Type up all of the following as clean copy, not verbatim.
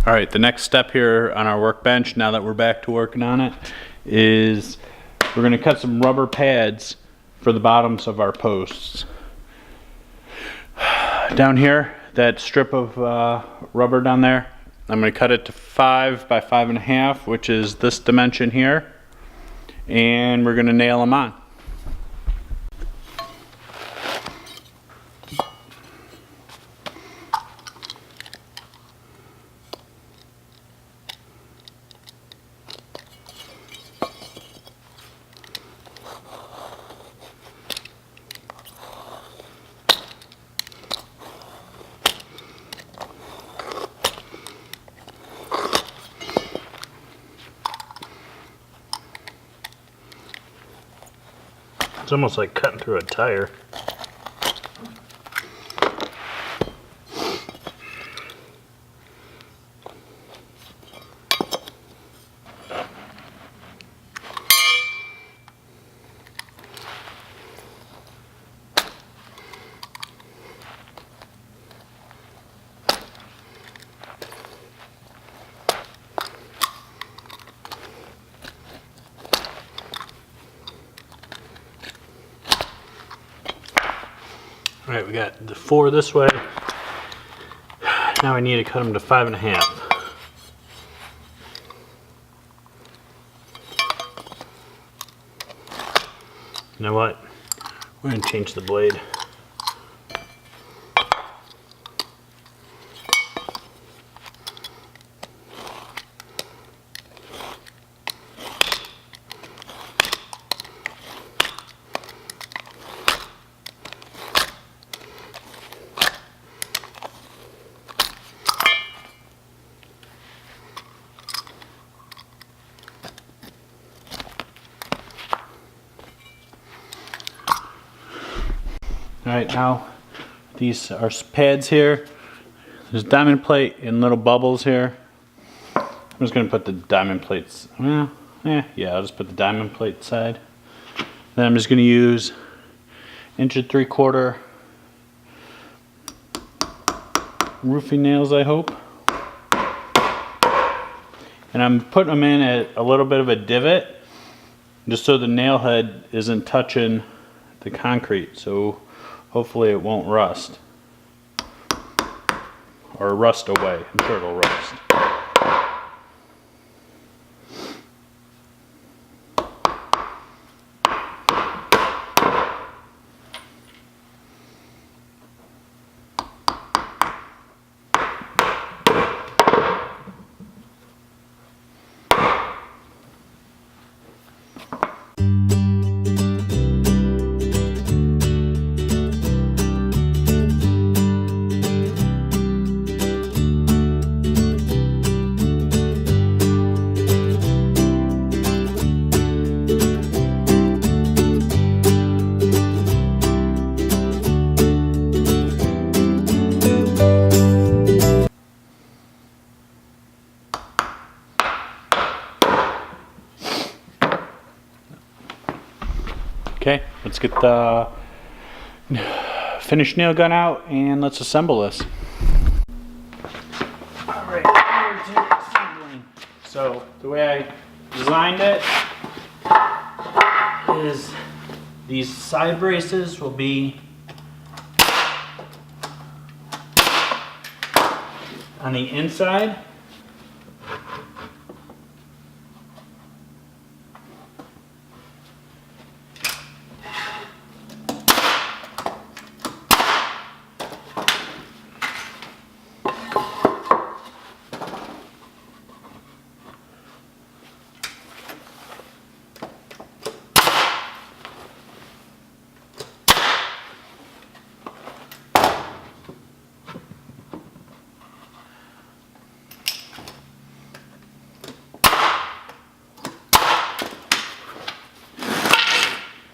All right, the next step here on our workbench, now that we're back to working on it, is we're going to cut some rubber pads for the bottoms of our posts. Down here, that strip of rubber down there, I'm going to cut it to 5 by 5.5, which is this dimension here, and we're going to nail them on. It's almost like cutting through a tire. All right, we got the 4 this way. Now I need to cut them to 5.5. You know what? We're going to change the blade. Alright, now these are pads here. There's diamond plate and little bubbles here. I'm just going to put the diamond plates, I'll just put the diamond plate side. Then I'm just going to use 1.75" roofing nails, I hope. And I'm putting them in at a little bit of a divot, just so the nail head isn't touching the concrete. So hopefully it won't rust or rust away. I'm sure it'll rust. Okay, let's get the finished nail gun out and let's assemble this. Alright, we're to assembling. So the way I designed it is these side braces will be on the inside.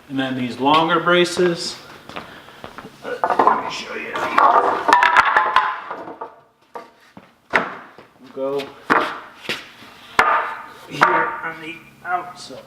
And then these longer braces, let me show you. We'll go here on the outside.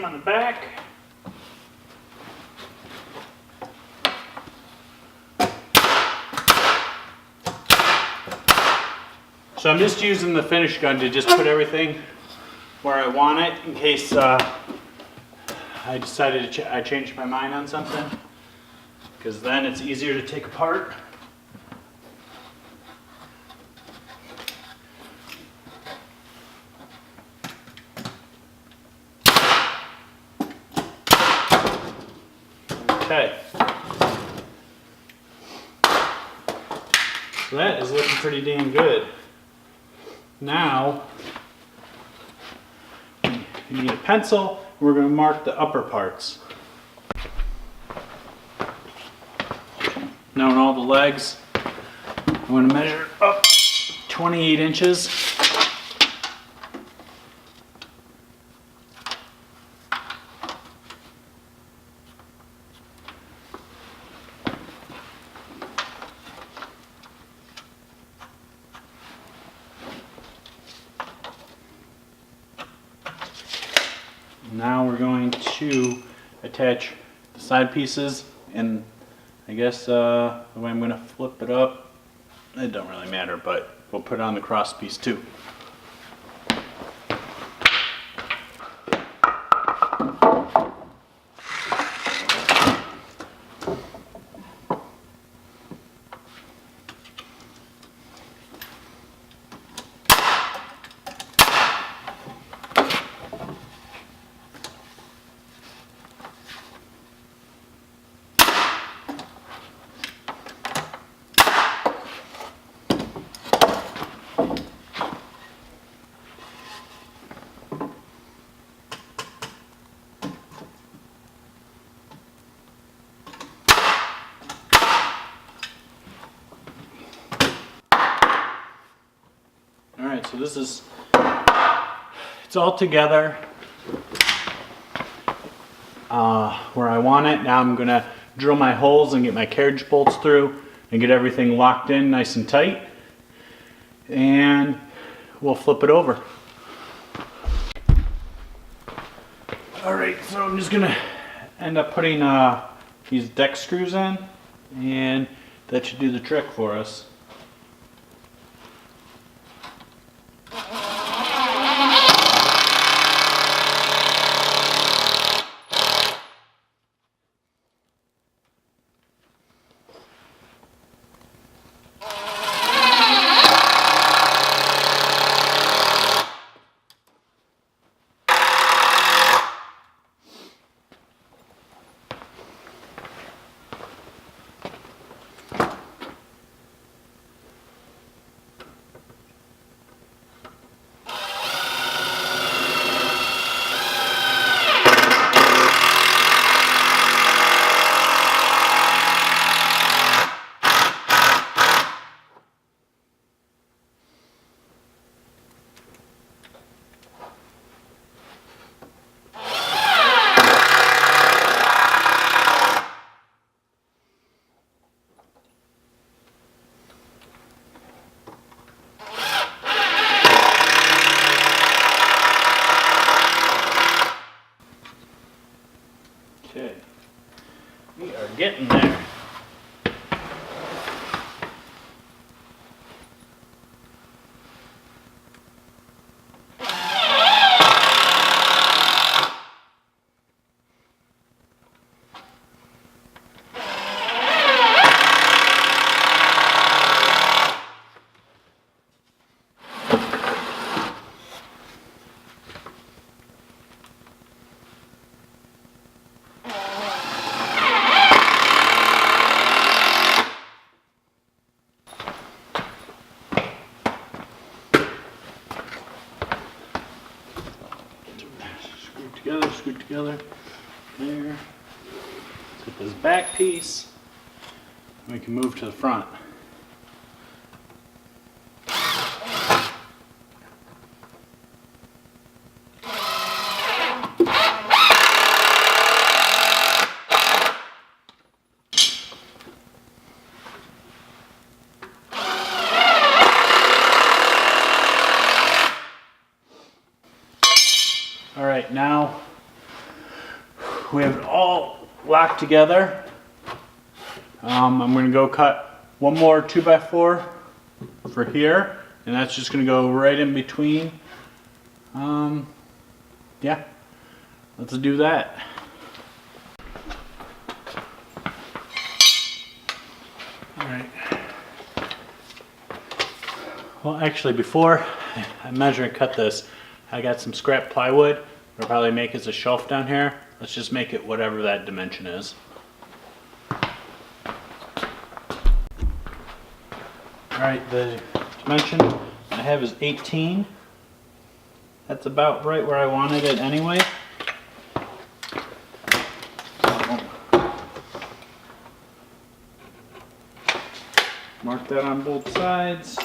same on the back. So I'm just using the finish gun to just put everything where I want it in case I decided to I changed my mind on something, because then it's easier to take apart. Okay. So that is looking pretty damn good. Now, you need a pencil. We're going to mark the upper parts. Now on all the legs, I'm going to measure up 28 inches. Now we're going to attach the side pieces, and I guess the way I'm going to flip it up, it don't really matter, but we'll put it on the cross piece too. Alright, so this is, it's all together where I want it. Now I'm going to drill my holes and get my carriage bolts through and get everything locked in nice and tight. And we'll flip it over. Alright, so I'm just going to end up putting these deck screws in, and that should do the trick for us. Okay, we are getting there. Screw together. There. Let's get this back piece. We can move to the front. All right, now we have it all locked together. I'm going to go cut one more 2x4 for here, and that's just going to go right in between. Yeah, let's do that. All right. Well, actually, before I measure and cut this, I got some scrap plywood. I'll probably make as a shelf down here. Let's just make it whatever that dimension is. Alright, the dimension I have is 18. That's about right where I wanted it anyway. Mark that on both sides.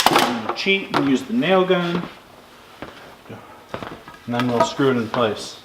I'm gonna cheat and use the nail gun. And then we'll screw it in place.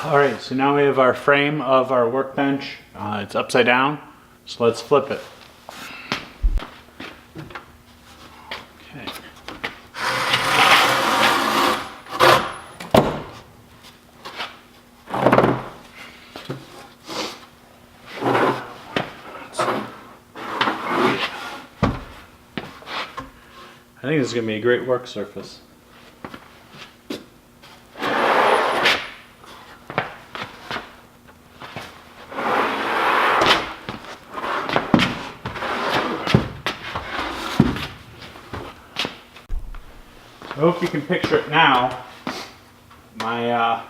Alright, so now we have our frame of our workbench. It's upside down, so let's flip it. Okay. I think this is going to be a great work surface. I hope you can picture it now. My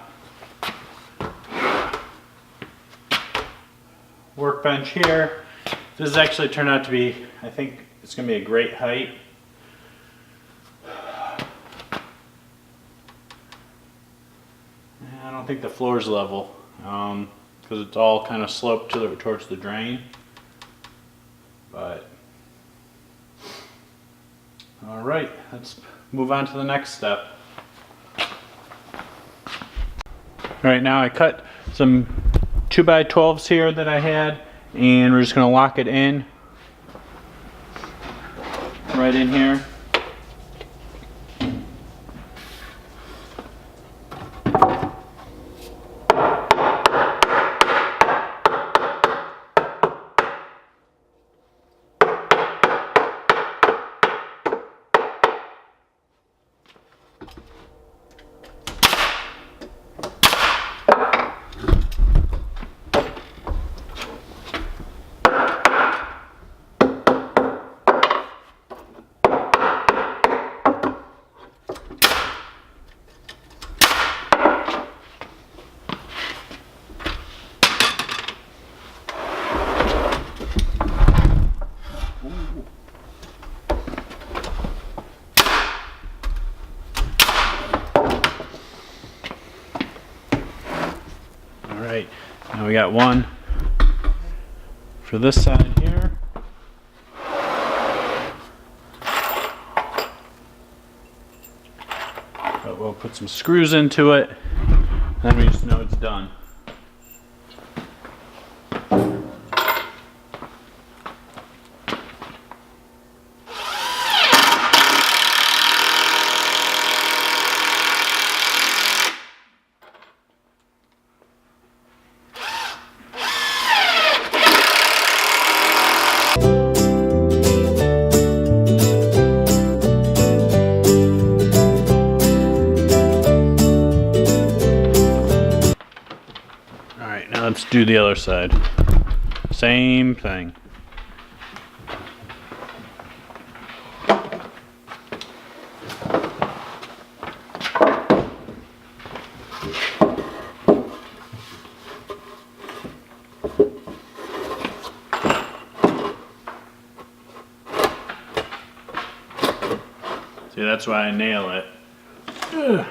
workbench here. This has actually turned out to be, I think it's going to be a great height. I don't think the floor is level because it's all kind of sloped towards the drain. But all right, let's move on to the next step. All right, now I cut some 2x12s here that I had, and we're just going to lock it in right in here. Alright, now we got one for this side here. But we'll put some screws into it, then we just know it's done. Alright, now let's do the other side. Same thing. See, that's why I nail it. Ugh.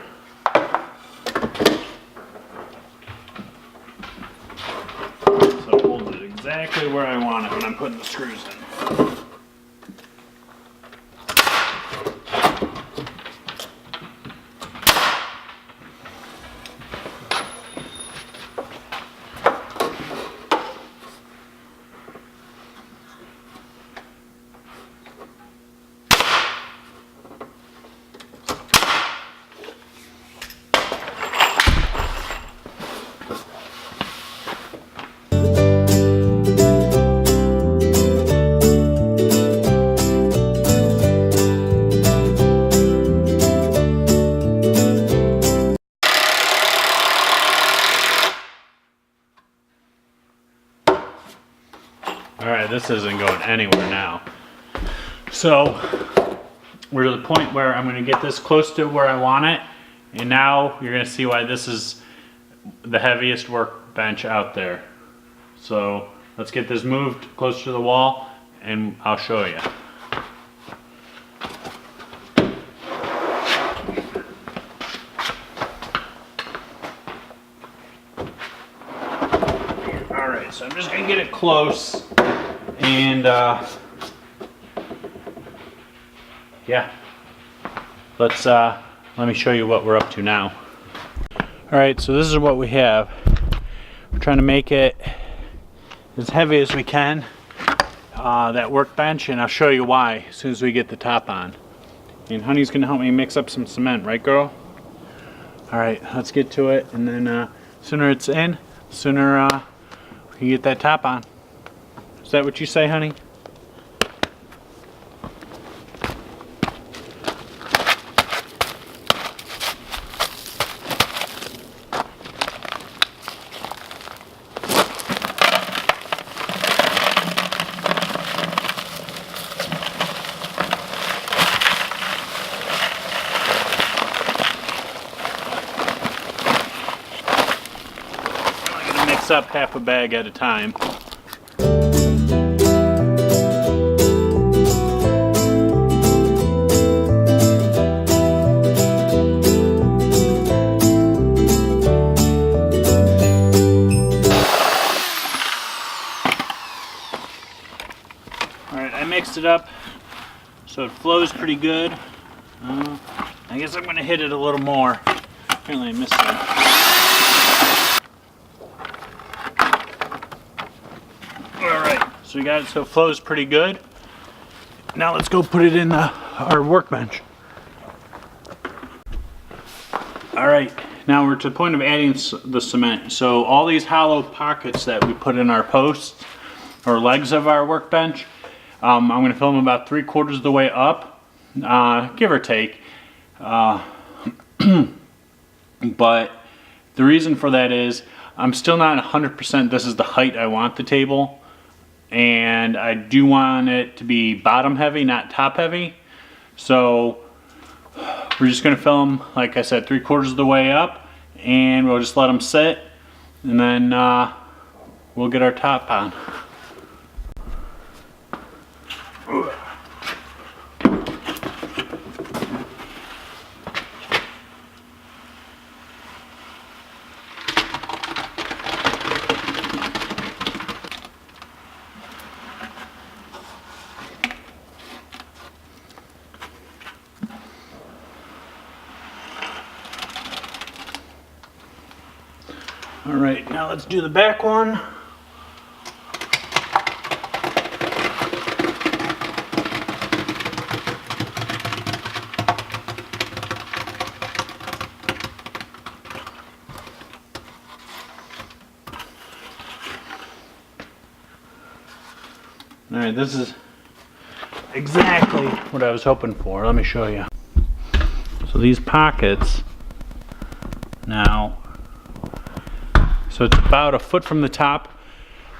So it holds it exactly where I want it when I'm putting the screws in. Alright, this isn't going anywhere now. So, we're to the point where I'm going to get this close to where I want it. And now you're going to see why this is the heaviest workbench out there. So, let's get this moved closer to the wall and I'll show you. Alright, so I'm just going to get it close. And yeah, let me show you what we're up to now. All right, so this is what we have. We're trying to make it as heavy as we can, that workbench, and I'll show you why as soon as we get the top on. And Honey's gonna help me mix up some cement, right girl? All right, let's get to it, and then sooner it's in, sooner we can get that top on. Is that what you say, honey? I'm gonna mix up half a bag at a time. Mixed it up so it flows pretty good. I guess I'm going to hit it a little more. Apparently I missed it. Alright, so we got it so it flows pretty good. Now let's go put it in our workbench. Alright, now we're to the point of adding the cement. So all these hollow pockets that we put in our posts or legs of our workbench, I'm going to fill them about 3/4 of the way up, give or take. But the reason for that is I'm still not 100% this is the height I want the table. And I do want it to be bottom heavy, not top heavy. So we're just going to fill them, like I said, 3/4 of the way up. And we'll just let them sit. And then we'll get our top on. All right, now let's do the back one. All right, this is exactly what I was hoping for. Let me show you. So these pockets now, so it's about a foot from the top.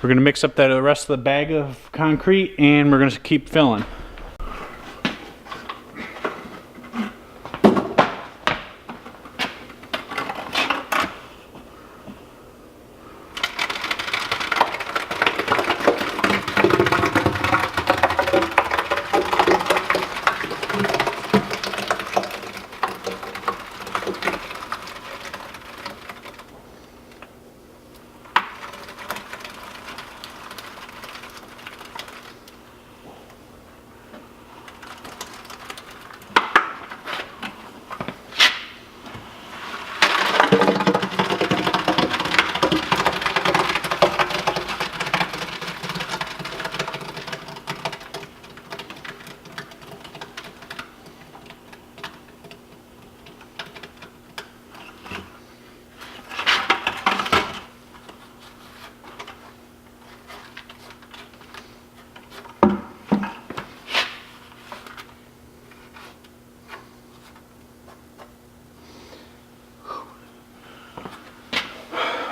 We're gonna mix up the rest of the bag of concrete and we're gonna keep filling.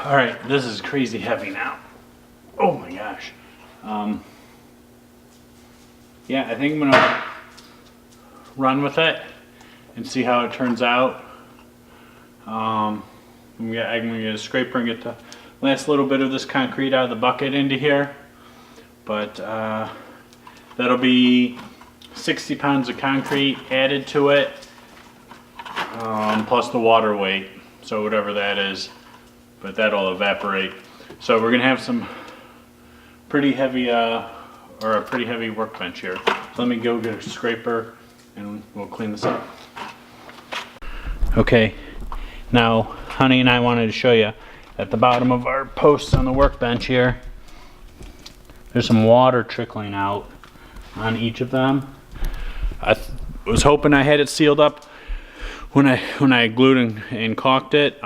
All right, this is crazy heavy now. Oh my gosh. Yeah, I think I'm gonna run with it and see how it turns out. I'm gonna get a scraper and get the last little bit of this concrete out of the bucket into here. But that'll be 60 pounds of concrete added to it, plus the water weight, so whatever that is, but that'll evaporate. So we're gonna have some pretty heavy, or a pretty heavy workbench here. So let me go get a scraper and we'll clean this up. Okay, now Honey and I wanted to show you at the bottom of our posts on the workbench here, there's some water trickling out on each of them. I was hoping I had it sealed up when I glued and caulked it.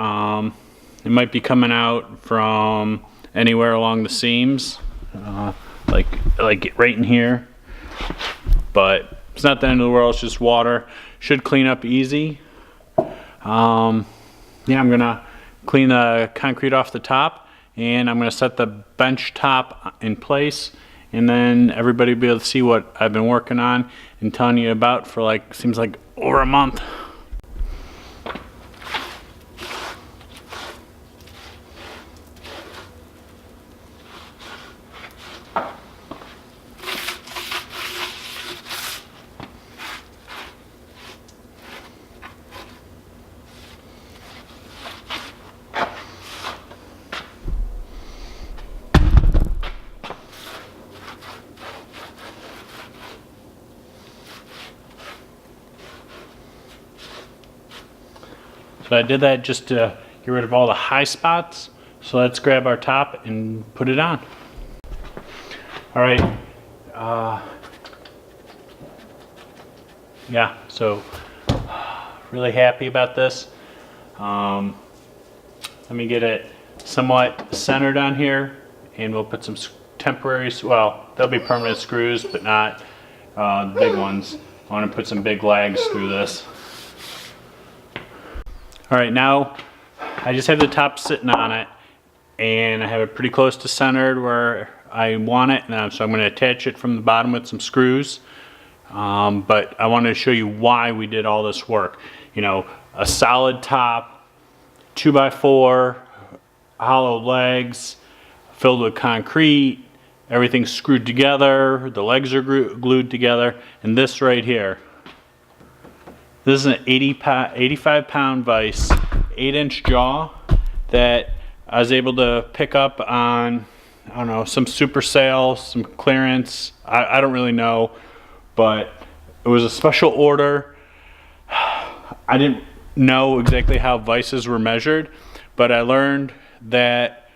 It might be coming out from anywhere along the seams, like right in here. But it's not the end of the world. It's just water. Should clean up easy. Yeah, I'm gonna clean the concrete off the top, and I'm gonna set the bench top in place, and then everybody will be able to see what I've been working on and telling you about for like, seems like over a month. So I did that just to get rid of all the high spots. So let's grab our top and put it on. All right. Yeah, so really happy about this. Let me get it somewhat centered on here, and we'll put some temporary, well, there'll be permanent screws, but not big ones. I want to put some big lags through this. All right, now I just have the top sitting on it, and I have it pretty close to centered where I want it. Now, so I'm going to attach it from the bottom with some screws. But I wanted to show you why we did all this work. You know, a solid top, 2x4, hollow legs, filled with concrete, everything's screwed together, the legs are glued together, and this right here. This is an 85 pound vise, 8-inch jaw that I was able to pick up on, I don't know, some super sale, some clearance, I don't really know, but it was a special order. I didn't know exactly how vices were measured, but I learned that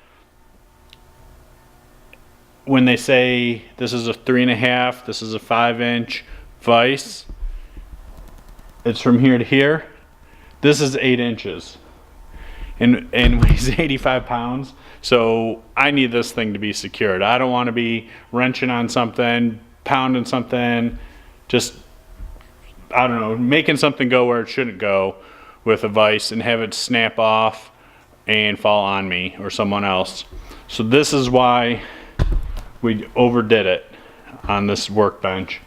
when they say this is a 3.5, this is a 5-inch vise, it's from here to here. This is 8 inches and weighs 85 pounds. So I need this thing to be secured. I don't want to be wrenching on something, pounding something, just, I don't know, making something go where it shouldn't go with a vise and have it snap off and fall on me or someone else. So this is why we overdid it on this workbench.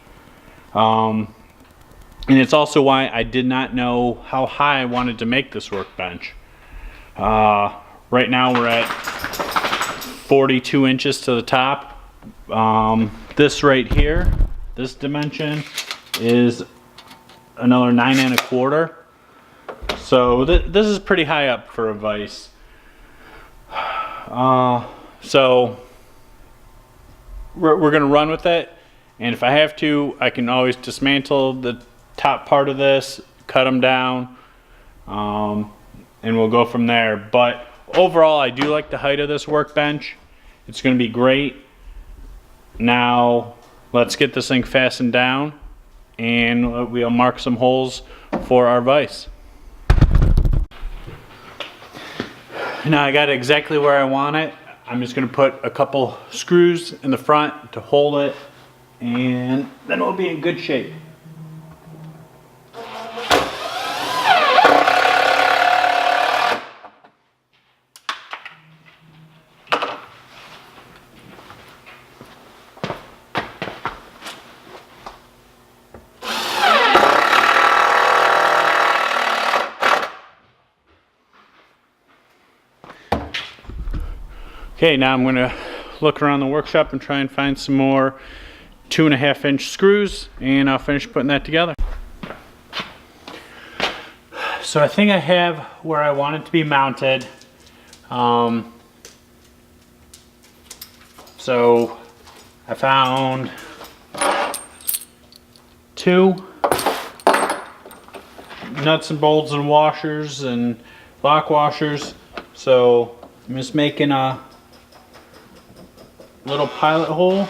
And it's also why I did not know how high I wanted to make this workbench. Right now we're at 42 inches to the top. This right here, this dimension is another 9.25. So this is pretty high up for a vise. So we're gonna run with it, and if I have to, I can always dismantle the top part of this, cut them down, and we'll go from there. But overall, I do like the height of this workbench. It's going to be great. Now let's get this thing fastened down, and we'll mark some holes for our vise. Now I got it exactly where I want it. I'm just going to put a couple screws in the front to hold it, and then we'll be in good shape. Okay, now I'm gonna look around the workshop and try and find some more 2.5-inch screws, and I'll finish putting that together. So I think I have where I want it to be mounted. So I found 2 nuts and bolts and washers and lock washers. So I'm just making a little pilot hole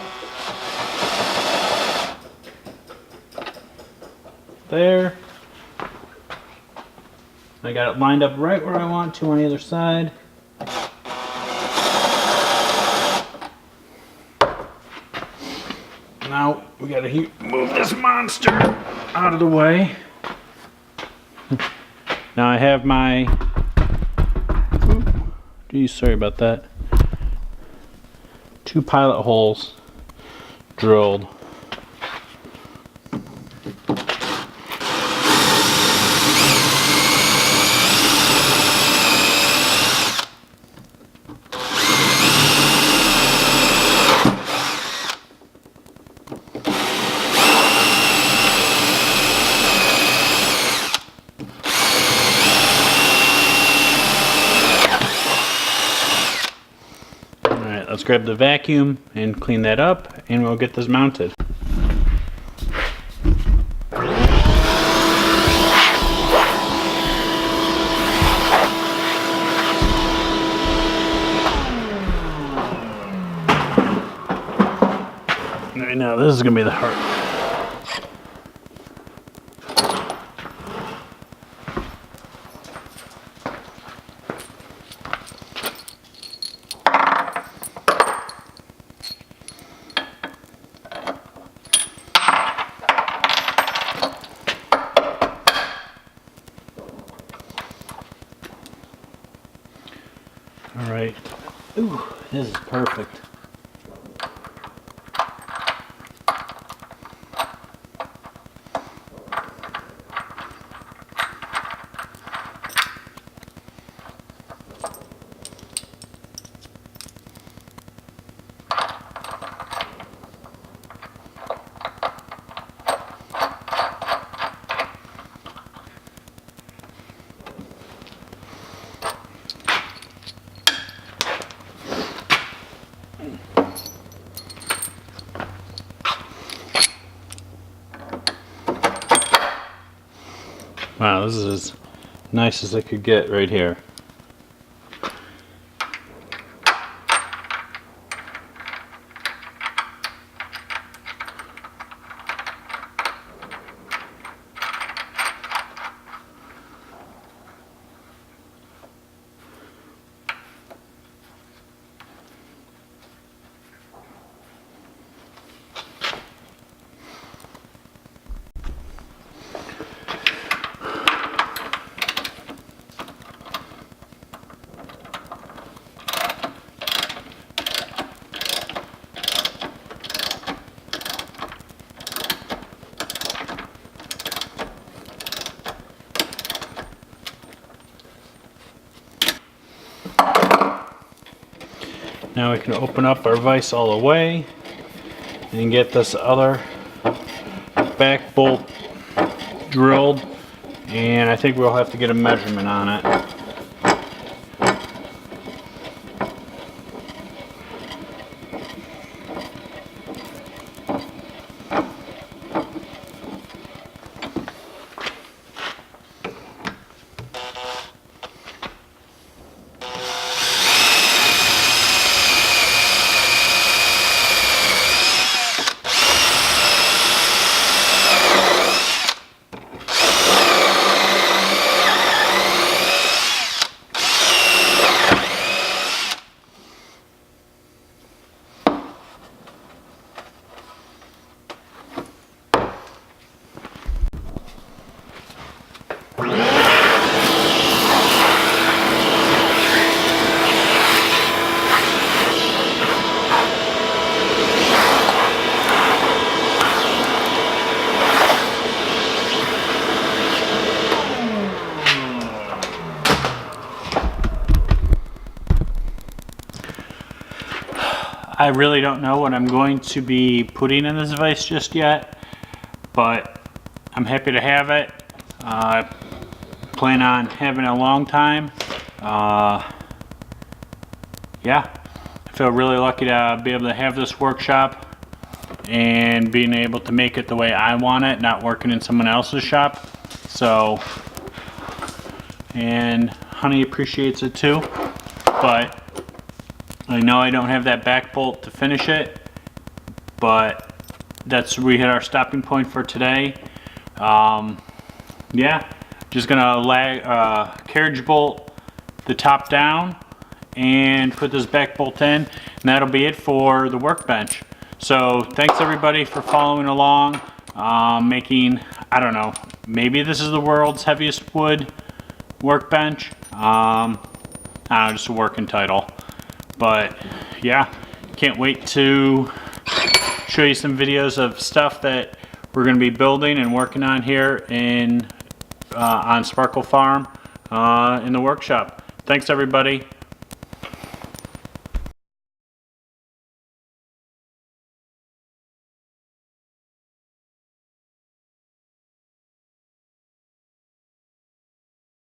there. I got it lined up right where I want to on either side. Now we gotta move this monster out of the way. Now I have my, geez, sorry about that, 2 pilot holes drilled. Let's grab the vacuum and clean that up, and we'll get this mounted. Right now, this is gonna be the heart. All right. Ooh, this is perfect. Wow, this is as nice as I could get right here. Now we can open up our vise all the way and get this other back bolt drilled, and I think we'll have to get a measurement on it. I really don't know what I'm going to be putting in this vise just yet, but I'm happy to have it. Plan on having a long time. Yeah, I feel really lucky to be able to have this workshop and being able to make it the way I want it, not working in someone else's shop. So, and Honey appreciates it too, but I know I don't have that back bolt to finish it, but we hit our stopping point for today. Yeah, just gonna carriage bolt the top down and put this back bolt in, and that'll be it for the workbench. So thanks everybody for following along, making, I don't know, maybe this is the world's heaviest wood workbench. I don't know, just a working title. But yeah, can't wait to show you some videos of stuff that we're going to be building and working on here on Sparkle Farm in the workshop. Thanks everybody.